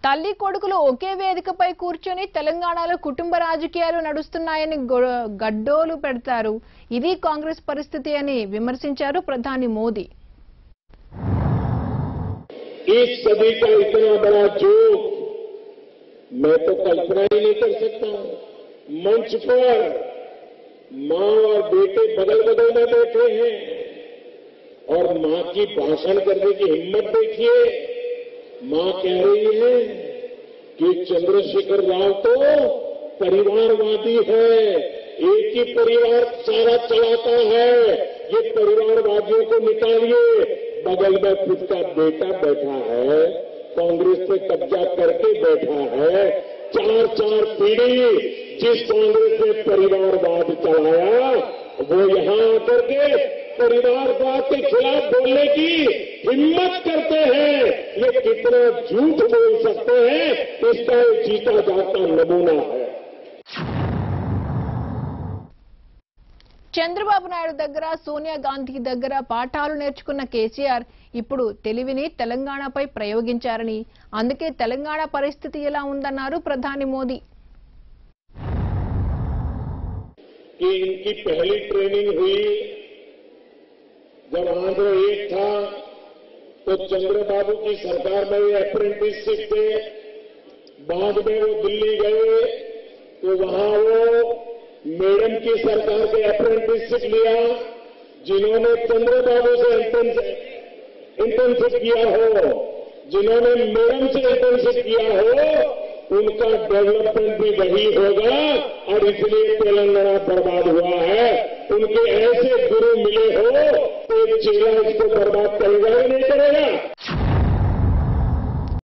తల్లి కొడుకులు ఒకే వేదికపై కూర్చొని తెలంగాణలో కుటుంబ రాజకీయాలు నడుస్తున్నాయని గడ్డోలు పెడతారు. ఇది కాంగ్రెస్ పరిస్థితి అని విమర్శించారు ప్రధాని మోదీ. इस सदी का इतना बड़ा जोक मैं तो कल्पना ही नहीं कर सकता। मंच पर मां और बेटे बगल बगल में बैठे हैं और मां की भाषण करने की हिम्मत देखिए। मां कह रही है कि चंद्रशेखर राव तो परिवारवादी है, एक ही परिवार सारा चलाता है, ये परिवारवादियों को निकालिए। बगल में खुद का बेटा बैठा है, कांग्रेस पे कब्जा करके बैठा है। 4 पीढ़ी जिस कांग्रेस ने परिवारवाद चलाया वो यहां आकर के परिवारवाद के खिलाफ बोलने की हिम्मत करते हैं। ये कितना झूठ बोल सकते हैं, इसका एक जीता जागता नमूना है। చంద్రబాబు నాయుడు దగ్గర సోనియా గాంధీ దగ్గర పాఠాలు నేర్చుకున్న కేసీఆర్ ఇప్పుడు తెలివిని తెలంగాణపై ప్రయోగించారని, అందుకే తెలంగాణ పరిస్థితి ఎలా ఉందన్నారు ప్రధాని మోదీ. कि इनकी पहली ट्रेनिंग हुई जब आंध्र 1 था तो चंद्रबाबू की सरकार में ये अप्रेंटिसशिप थे। बाद में वो दिल्ली गए तो वहां वो मैडम की सरकार के अप्रेंटिसशिप लिया। जिन्होंने चंद्रबाबू से इंटर्नशिप किया हो, जिन्होंने मैडम से इंटर्नशिप किया हो, उनका डेवलपमेंट भी वही होगा और इसलिए तेलंगाना बर्बाद हुआ है। उनके ऐसे गुरु मिले हो तो एक चेला इसको बर्बाद करेगा